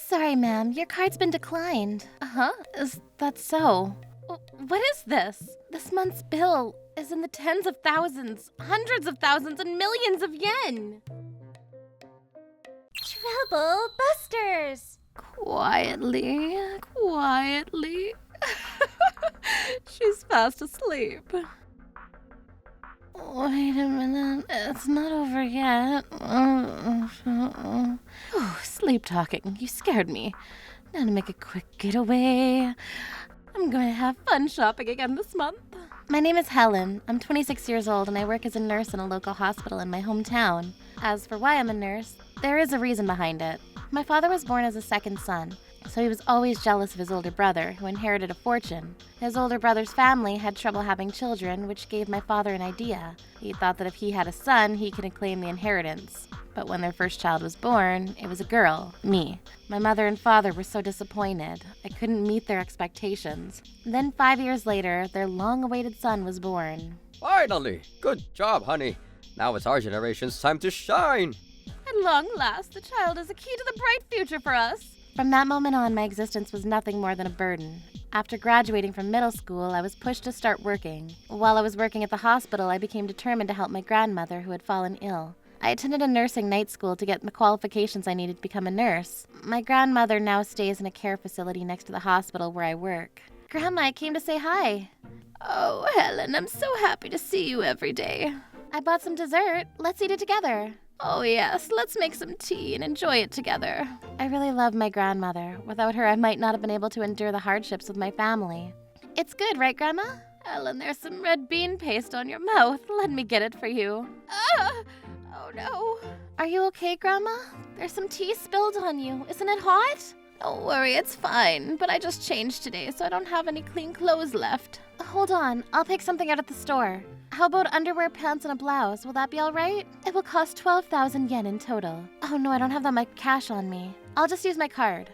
Sorry, ma'am. Your card's been declined. Uh-huh. Is that so? What is this? This month's bill is in the tens of thousands, hundreds of thousands, and millions of yen. Trouble busters! Quietly. She's fast asleep. Wait a minute, it's not over yet. Sleep talking, you scared me. Now to make a quick getaway. I'm going to have fun shopping again this month. My name is Helen. I'm 26 years old and I work as a nurse in a local hospital in my hometown. As for why I'm a nurse, there is a reason behind it. My father was born as a second son, so he was always jealous of his older brother, who inherited a fortune. His older brother's family had trouble having children, which gave my father an idea. He thought that if he had a son, he could claim the inheritance. But when their first child was born, it was a girl, me. My mother and father were so disappointed. I couldn't meet their expectations. Then 5 years later, their long-awaited son was born. Finally! Good job, honey. Now it's our generation's time to shine. At long last, the child is a key to the bright future for us. From that moment on, my existence was nothing more than a burden. After graduating from middle school, I was pushed to start working. While I was working at the hospital, I became determined to help my grandmother, who had fallen ill. I attended a nursing night school to get the qualifications I needed to become a nurse. My grandmother now stays in a care facility next to the hospital where I work. Grandma, I came to say hi. Oh, Helen, I'm so happy to see you every day. I bought some dessert. Let's eat it together. Oh yes, let's make some tea and enjoy it together. I really love my grandmother. Without her, I might not have been able to endure the hardships with my family. It's good, right, Grandma? Ellen, there's some red bean paste on your mouth. Let me get it for you. Ah! Oh no. Are you okay, Grandma? There's some tea spilled on you. Isn't it hot? Don't worry, it's fine. But I just changed today, so I don't have any clean clothes left. Hold on, I'll pick something out at the store. How about underwear, pants, and a blouse? Will that be all right? It will cost 12,000 yen in total. Oh no, I don't have that much cash on me. I'll just use my card.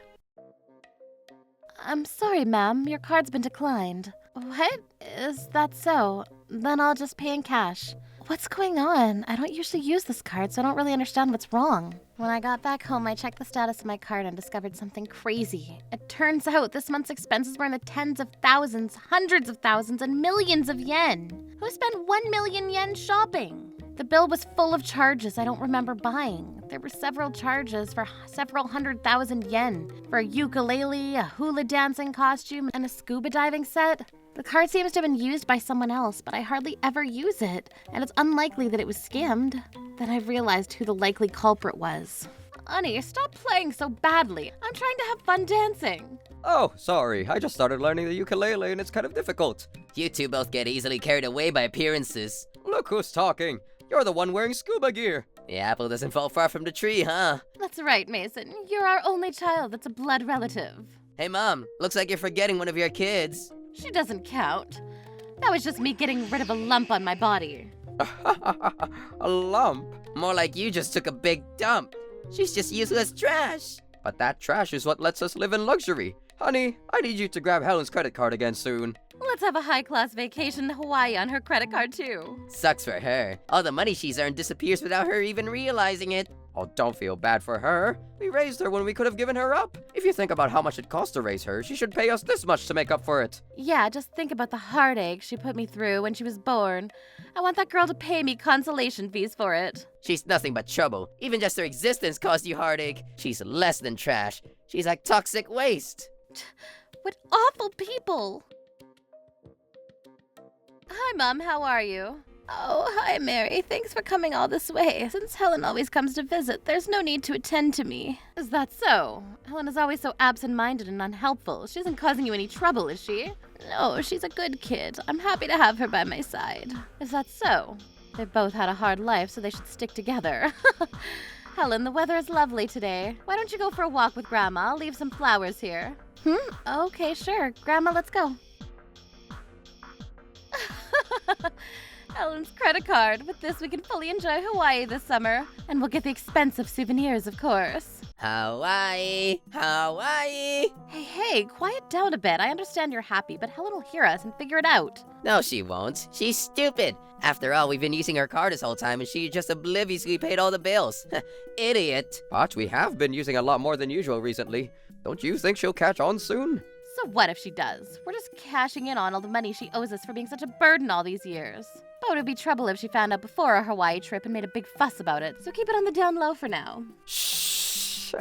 I'm sorry, ma'am. Your card's been declined. What? Is that so? Then I'll just pay in cash. What's going on? I don't usually use this card, so I don't really understand what's wrong. When I got back home, I checked the status of my card and discovered something crazy. It turns out this month's expenses were in the tens of thousands, hundreds of thousands, and millions of yen. Who spent 1 million yen shopping? The bill was full of charges I don't remember buying. There were several charges for several 100,000 yen for a ukulele, a hula dancing costume, and a scuba diving set. The card seems to have been used by someone else, but I hardly ever use it, and it's unlikely that it was skimmed. Then I realized who the likely culprit was. Honey, stop playing so badly. I'm trying to have fun dancing. Oh, sorry. I just started learning the ukulele and it's kind of difficult. You two both get easily carried away by appearances. Look who's talking. You're the one wearing scuba gear. The apple doesn't fall far from the tree, huh? That's right, Mason. You're our only child that's a blood relative. Hey, Mom. Looks like you're forgetting one of your kids. She doesn't count. That was just me getting rid of a lump on my body. A lump? More like you just took a big dump. She's just useless trash. But that trash is what lets us live in luxury. Honey, I need you to grab Helen's credit card again soon. Let's have a high-class vacation to Hawaii on her credit card, too. Sucks for her. All the money she's earned disappears without her even realizing it. Oh, don't feel bad for her. We raised her when we could have given her up. If you think about how much it cost to raise her, she should pay us this much to make up for it. Yeah, just think about the heartache she put me through when she was born. I want that girl to pay me consolation fees for it. She's nothing but trouble. Even just her existence caused you heartache. She's less than trash. She's like toxic waste. What awful people! Hi, Mom. How are you? Oh, hi, Mary. Thanks for coming all this way. Since Helen always comes to visit, there's no need to attend to me. Is that so? Helen is always so absent-minded and unhelpful. She isn't causing you any trouble, is she? No, she's a good kid. I'm happy to have her by my side. Is that so? They both had a hard life, so they should stick together. Helen, the weather is lovely today. Why don't you go for a walk with Grandma? I'll leave some flowers here. Okay, sure. Grandma, let's go. Helen's credit card. With this, we can fully enjoy Hawaii this summer. And we'll get the expensive souvenirs, of course. Hawaii, Hawaii. Hey, quiet down a bit. I understand you're happy, but Helen will hear us and figure it out. No, she won't. She's stupid. After all, we've been using her card this whole time, and she just obliviously paid all the bills. Idiot. But we have been using a lot more than usual recently. Don't you think she'll catch on soon? So what if she does? We're just cashing in on all the money she owes us for being such a burden all these years. But it would be trouble if she found out before our Hawaii trip and made a big fuss about it, so keep it on the down low for now. Shh.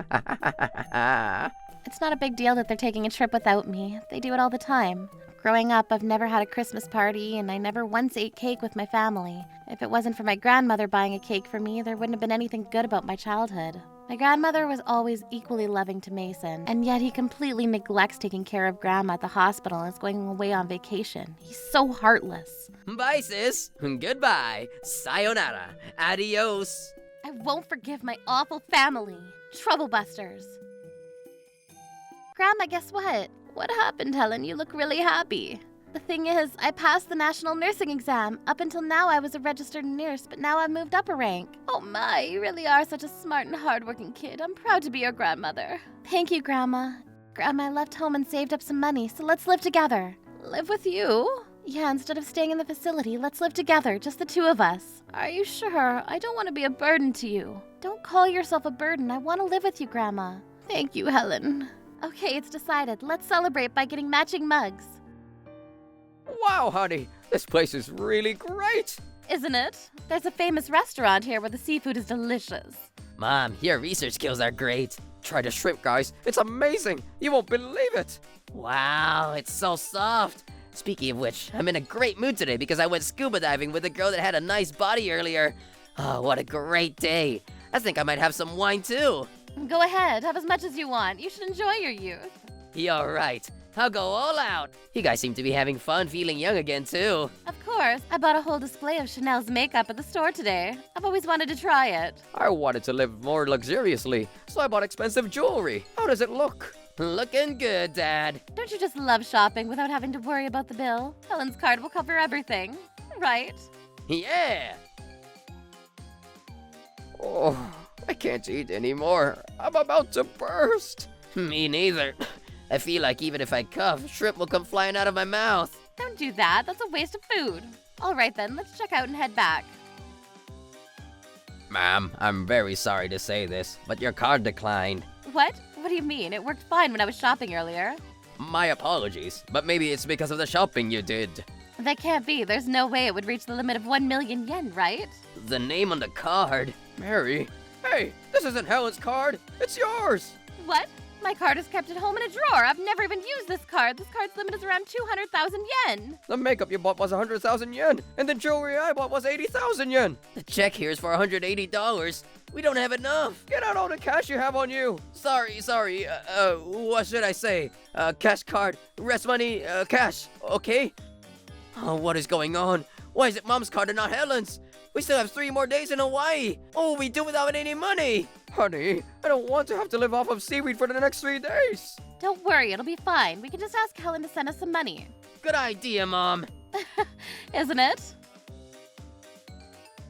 It's not a big deal that they're taking a trip without me. They do it all the time. Growing up, I've never had a Christmas party, and I never once ate cake with my family. If it wasn't for my grandmother buying a cake for me, there wouldn't have been anything good about my childhood. My grandmother was always equally loving to Mason, and yet he completely neglects taking care of Grandma at the hospital and is going away on vacation. He's so heartless. Bye, sis. Goodbye. Sayonara. Adios. I won't forgive my awful family. Troublebusters. Grandma, guess what? What happened, Helen? You look really happy. The thing is, I passed the national nursing exam. Up until now, I was a registered nurse, but now I've moved up a rank. Oh my, you really are such a smart and hardworking kid. I'm proud to be your grandmother. Thank you, Grandma. Grandma, I left home and saved up some money, so let's live together. Live with you? Yeah, instead of staying in the facility, let's live together, just the two of us. Are you sure? I don't want to be a burden to you. Don't call yourself a burden. I want to live with you, Grandma. Thank you, Helen. Okay, it's decided. Let's celebrate by getting matching mugs. Wow, honey, this place is really great. Isn't it? There's a famous restaurant here where the seafood is delicious. Mom, your research skills are great. Try the shrimp, guys. It's amazing. You won't believe it. Wow, it's so soft. Speaking of which, I'm in a great mood today because I went scuba diving with a girl that had a nice body earlier. Oh, what a great day. I think I might have some wine too. Go ahead, have as much as you want. You should enjoy your youth. You're right. I'll go all out. You guys seem to be having fun feeling young again too. Of course, I bought a whole display of Chanel's makeup at the store today. I've always wanted to try it. I wanted to live more luxuriously, so I bought expensive jewelry. How does it look? Looking good, Dad. Don't you just love shopping without having to worry about the bill? Helen's card will cover everything, right? Yeah. Oh, I can't eat anymore. I'm about to burst. Me neither. I feel like even if I cough, shrimp will come flying out of my mouth. Don't do that. That's a waste of food. All right then, let's check out and head back. Ma'am, I'm very sorry to say this, but your card declined. What? What do you mean? It worked fine when I was shopping earlier. My apologies, but maybe it's because of the shopping you did. That can't be. There's no way it would reach the limit of 1 million yen, right? The name on the card. Mary? Hey, this isn't Helen's card. It's yours. What? My card is kept at home in a drawer. I've never even used this card. This card's limit is around 200,000 yen. The makeup you bought was 100,000 yen, and the jewelry I bought was 80,000 yen. The check here is for $180. We don't have enough. Get out all the cash you have on you. Sorry. What should I say? Cash card, rest money, cash, okay? Oh, what is going on? Why is it Mom's card and not Helen's? We still have 3 more days in Hawaii. Oh, we do without any money. Honey, I don't want to have to live off of seaweed for the next 3 days. Don't worry, it'll be fine. We can just ask Helen to send us some money. Good idea, Mom. Isn't it?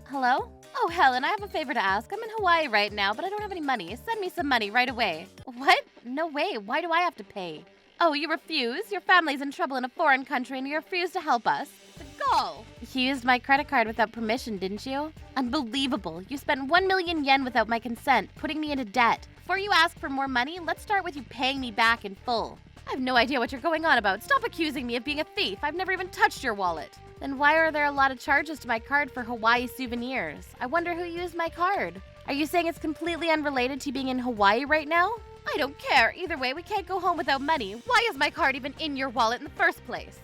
Hello? Oh, Helen, I have a favor to ask. I'm in Hawaii right now, but I don't have any money. Send me some money right away. What? No way. Why do I have to pay? Oh, you refuse? Your family's in trouble in a foreign country and you refuse to help us? The gall! You used my credit card without permission, didn't you? Unbelievable. You spent 1 million yen without my consent, putting me into debt. Before you ask for more money, let's start with you paying me back in full. I have no idea what you're going on about. Stop accusing me of being a thief. I've never even touched your wallet. Then why are there a lot of charges to my card for Hawaii souvenirs? I wonder who used my card. Are you saying it's completely unrelated to being in Hawaii right now? I don't care. Either way, we can't go home without money. Why is my card even in your wallet in the first place?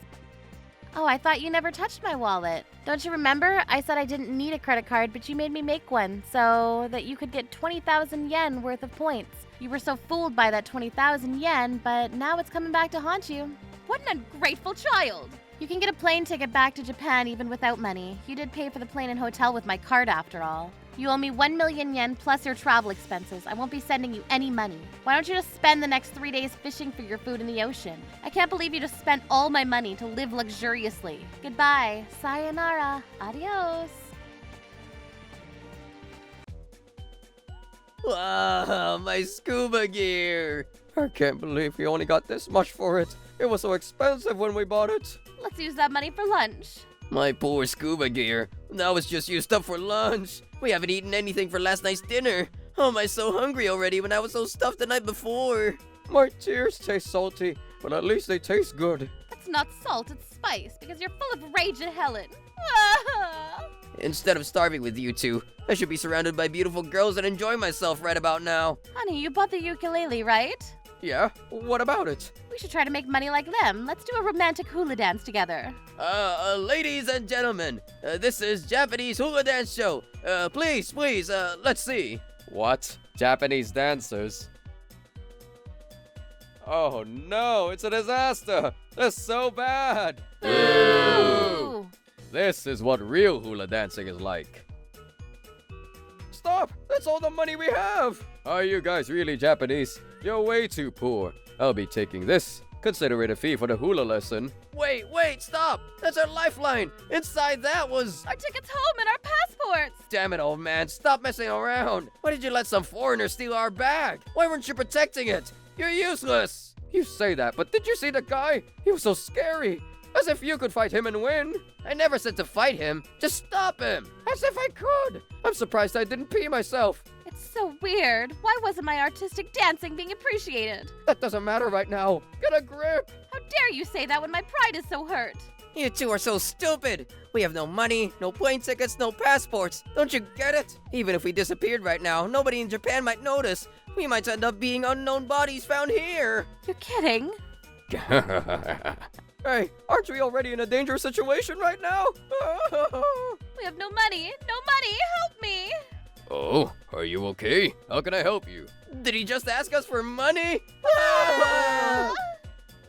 Oh, I thought you never touched my wallet. Don't you remember? I said I didn't need a credit card, but you made me make one so that you could get 20,000 yen worth of points. You were so fooled by that 20,000 yen, but now it's coming back to haunt you. What an ungrateful child! You can get a plane ticket back to Japan even without money. You did pay for the plane and hotel with my card after all. You owe me 1 million yen plus your travel expenses. I won't be sending you any money. Why don't you just spend the next 3 days fishing for your food in the ocean? I can't believe you just spent all my money to live luxuriously. Goodbye. Sayonara. Adios. Wow, my scuba gear! I can't believe we only got this much for it. It was so expensive when we bought it. Let's use that money for lunch. My poor scuba gear. Now it's just used up for lunch. We haven't eaten anything for last night's dinner. Oh, am I so hungry already when I was so stuffed the night before? My tears taste salty, but at least they taste good. That's not salt, it's spice, because you're full of rage at Helen. Instead of starving with you two, I should be surrounded by beautiful girls and enjoy myself right about now. Honey, you bought the ukulele, right? Yeah? What about it? We should try to make money like them. Let's do a romantic hula dance together. Ladies and gentlemen, this is Japanese hula dance show. Please, let's see. What? Japanese dancers? Oh no, it's a disaster! That's so bad! Ooh. This is what real hula dancing is like. Stop! That's all the money we have! Are you guys really Japanese? You're way too poor. I'll be taking this. Consider it a fee for the hula lesson. Wait, stop! That's our lifeline! Inside that was... Our tickets home and our passports! Damn it, old man, stop messing around! Why did you let some foreigner steal our bag? Why weren't you protecting it? You're useless! You say that, but did you see the guy? He was so scary. As if you could fight him and win. I never said to fight him. Just stop him! As if I could. I'm surprised I didn't pee myself. It's so weird. Why wasn't my artistic dancing being appreciated? That doesn't matter right now. Get a grip. How dare you say that when my pride is so hurt? You two are so stupid! We have no money, no plane tickets, no passports. Don't you get it? Even if we disappeared right now, nobody in Japan might notice. We might end up being unknown bodies found here. You're kidding? Hey, aren't we already in a dangerous situation right now? We have no money. No money. Help me. Oh, are you okay? How can I help you? Did he just ask us for money?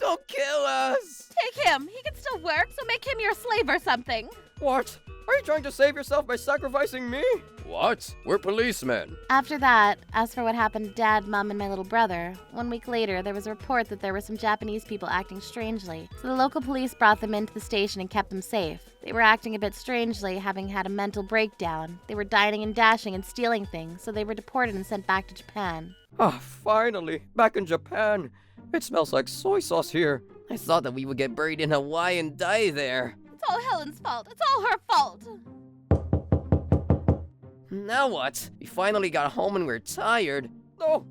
Don't kill us! Take him. He can still work, so make him your slave or something. What? Are you trying to save yourself by sacrificing me? What? We're policemen. After that, as for what happened to Dad, Mom, and my little brother, 1 week later, there was a report that there were some Japanese people acting strangely. So the local police brought them into the station and kept them safe. They were acting a bit strangely, having had a mental breakdown. They were dining and dashing and stealing things, so they were deported and sent back to Japan. Ah, finally, back in Japan. It smells like soy sauce here. I thought that we would get buried in Hawaii and die there. It's all Helen's fault. It's all her fault. Now what? We finally got home and we're tired. Oh,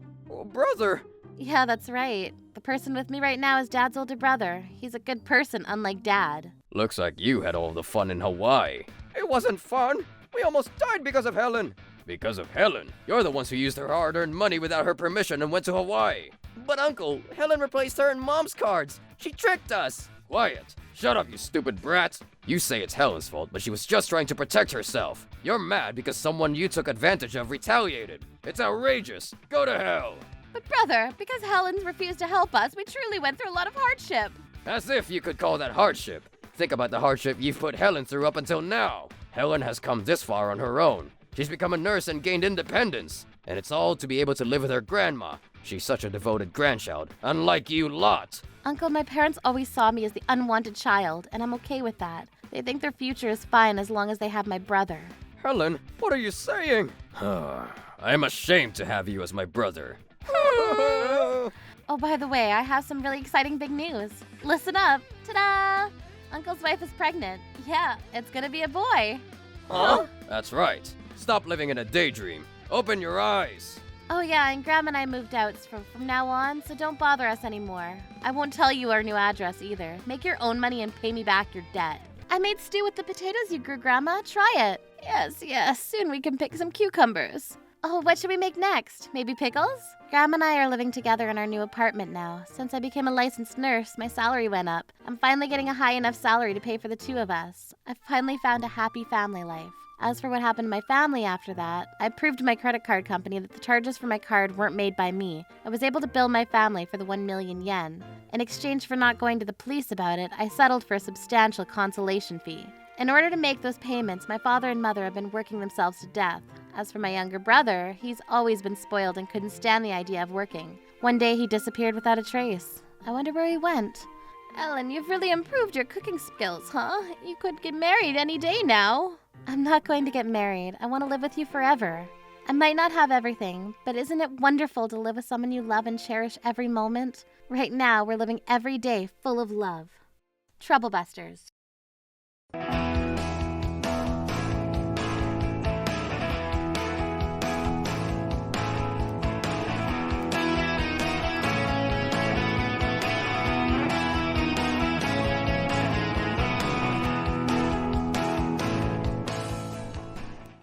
brother. Yeah, that's right. The person with me right now is Dad's older brother. He's a good person, unlike Dad. Looks like you had all the fun in Hawaii. It wasn't fun. We almost died because of Helen. Because of Helen? You're the ones who used her hard-earned money without her permission and went to Hawaii. But Uncle, Helen replaced her in Mom's cards. She tricked us. Quiet. Shut up, you stupid brat. You say it's Helen's fault, but she was just trying to protect herself. You're mad because someone you took advantage of retaliated. It's outrageous. Go to hell. But brother, because Helen's refused to help us, we truly went through a lot of hardship. As if you could call that hardship. Think about the hardship you've put Helen through up until now. Helen has come this far on her own. She's become a nurse and gained independence. And it's all to be able to live with her grandma. She's such a devoted grandchild, unlike you lot. Uncle, my parents always saw me as the unwanted child, and I'm okay with that. They think their future is fine as long as they have my brother. Helen, what are you saying? I'm ashamed to have you as my brother. Oh, by the way, I have some really exciting big news. Listen up. Ta-da! Uncle's wife is pregnant. Yeah, it's gonna be a boy. Huh? That's right. Stop living in a daydream. Open your eyes. Oh yeah, and Grandma and I moved out from now on, so don't bother us anymore. I won't tell you our new address either. Make your own money and pay me back your debt. I made stew with the potatoes you grew, Grandma. Try it. Yes, soon we can pick some cucumbers. Oh, what should we make next? Maybe pickles? Grandma and I are living together in our new apartment now. Since I became a licensed nurse, my salary went up. I'm finally getting a high enough salary to pay for the two of us. I've finally found a happy family life. As for what happened to my family after that, I proved to my credit card company that the charges for my card weren't made by me. I was able to bill my family for the 1 million yen. In exchange for not going to the police about it, I settled for a substantial consolation fee. In order to make those payments, my father and mother have been working themselves to death. As for my younger brother, he's always been spoiled and couldn't stand the idea of working. One day he disappeared without a trace. I wonder where he went. Ellen, you've really improved your cooking skills, huh? You could get married any day now. I'm not going to get married. I want to live with you forever. I might not have everything, but isn't it wonderful to live with someone you love and cherish every moment? Right now, we're living every day full of love. Troublebusters.